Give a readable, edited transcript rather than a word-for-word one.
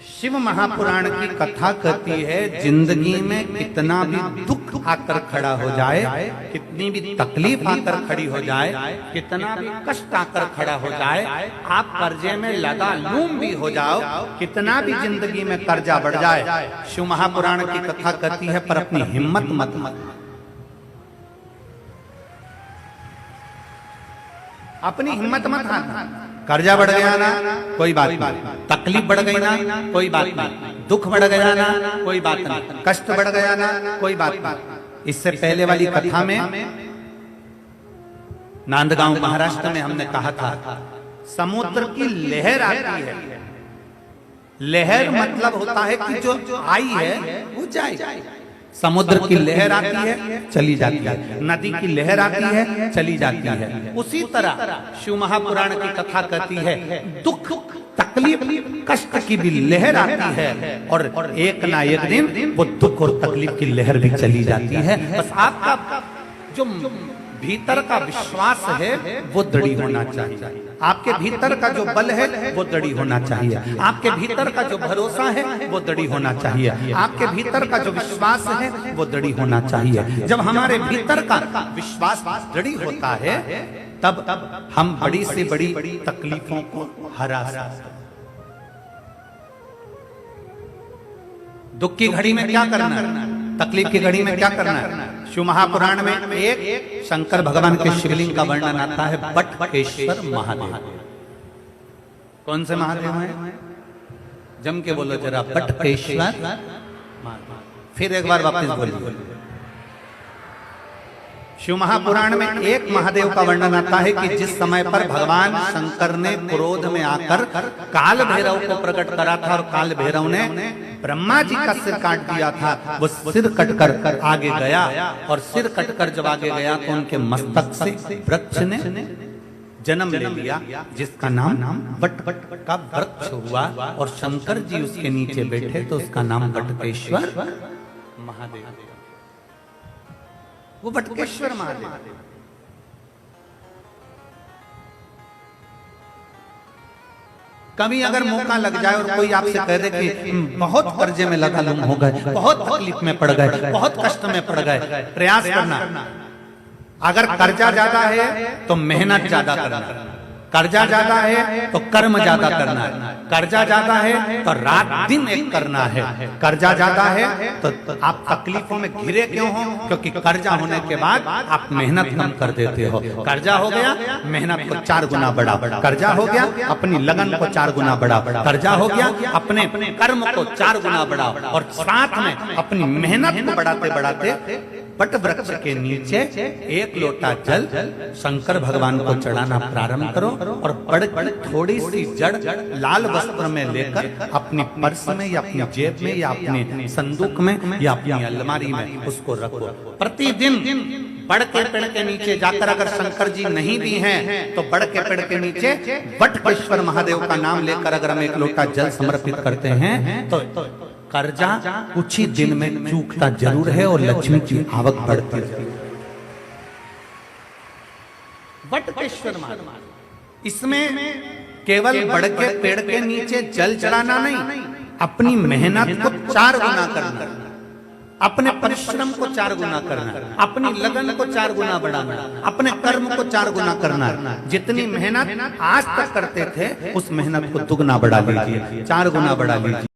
शिव महापुराण की कथा कहती है, जिंदगी में कितना भी दुख आकर खड़ा हो जाए, कितनी भी तकलीफ आकर खड़ी हो जाए, कितना भी कष्ट आकर खड़ा हो जाए, आप कर्जे में लगा लूम भी हो जाओ, कितना भी जिंदगी में कर्जा बढ़ जाए, शिव महापुराण की कथा कहती है, पर अपनी हिम्मत मत अपनी हिम्मत मत हारना। कर्जा बढ़ गया ना, कोई बात नहीं। तकलीफ बढ़ गई ना, कोई बात नहीं। दुख बढ़ गया ना, कोई बात नहीं। कष्ट बढ़ गया ना, कोई बात नहीं। इससे पहले वाली कथा में नांदगांव महाराष्ट्र में हमने कहा था, समुद्र की लहर आती है। लहर मतलब होता है कि जो आई है वो जाए। समुद्र की लहर आती है, चली जाती है। नदी की लहर आती है, चली जाती है। उसी तरह शिव महापुराण की कथा कहती है, दुख तकलीफ कष्ट की भी लहर आती है, और एक ना एक दिन वो दुख और तकलीफ की लहर भी चली जाती है। बस आपका जो भीतर का विश्वास है वो दृढ़ होना चाहिए। आपके भीतर का जो बल है वो दृढ़ होना चाहिए। आपके भीतर का जो भरोसा है वो दृढ़ होना चाहिए। आपके भीतर का जो विश्वास है वो दृढ़ होना चाहिए। जब हमारे भीतर का विश्वास दृढ़ होता है, तब हम बड़ी से बड़ी तकलीफों को हरा सकते हैं। दुख की घड़ी में क्या करना है, तकलीफ की घड़ी में क्या करना है? शिव महापुराण में एक शंकर भगवान के शिवलिंग का वर्णन आता है, बटकेश्वर महादेव। कौन से महादेव हैं? जम के बोलो जरा, बटकेश्वर महादेव। फिर एक बार वापस बोलिए। शिव महापुराण में एक महादेव का वर्णन आता है कि जिस समय पर भगवान शंकर ने क्रोध में आकर काल भैरव को प्रकट करा था, और काल भैरव ने ब्रह्मा जी का सिर काट दिया था, वो सिर कटकर आगे गया, और सिर कटकर जब आगे गया तो उनके मस्तक से वृक्ष ने जन्म ले लिया, जिसका नाम बट का वृक्ष हुआ, और शंकर जी उसके नीचे बैठे तो उसका नाम बटकेश्वर महादेव। वो बटकेश्वर महादेव। कभी अगर मौका लग जाए और कोई आपसे कह दे कि बहुत कर्जे में लगा लूम हो गए, बहुत तकलीफ में पड़ गए, बहुत कष्ट में पड़ गए, प्रयास करना। अगर कर्जा ज्यादा है तो मेहनत ज्यादा करना, कर्जा ज्यादा है तो कर्म ज्यादा करना है, कर्जा ज्यादा है तो रात दिन एक करना है, कर्जा ज्यादा है तो आप तकलीफों में घिरे क्यों हो? क्योंकि कर्जा होने के बाद आप मेहनत कम कर देते हो। कर्जा हो गया, मेहनत को 4 गुना बढ़ा, कर्जा हो गया, अपनी लगन को 4 गुना बढ़ा, कर्जा हो गया, अपने कर्म को 4 गुना बढ़ा, और साथ में अपनी मेहनत को बढ़ाते बढ़ाते बट वृक्ष के नीचे 1 लोटा जल शंकर भगवान को चढ़ाना प्रारंभ करो, और बड़ी थोड़ी सी जड़ लाल वस्त्र में लेकर अपनी पर्स में या अपनी जेब में या अपने संदूक में या अपनी अलमारी में उसको रखो। प्रतिदिन बड़ के पेड़ के नीचे जाकर, अगर शंकर जी नहीं भी हैं तो बड़ के पेड़ के नीचे बटकेश्वर महादेव का नाम लेकर अगर हम 1 लोटा जल समर्पित करते हैं तो कर्जा कुछ ही दिन में चूकता जरूर है, और लक्ष्मी की आवक बढ़ती है। बटकेश्वर महादेव। इसमें केवल बड़ के पेड़ के नीचे जल चढ़ाना नहीं, अपनी मेहनत को 4 गुना करना, अपने परिश्रम को 4 गुना करना, अपनी लगन को 4 गुना बढ़ाना, अपने कर्म को 4 गुना करना। जितनी मेहनत आज तक करते थे उस मेहनत को दुगना बढ़ा लीजिए, 4 गुना बढ़ा लीजिए।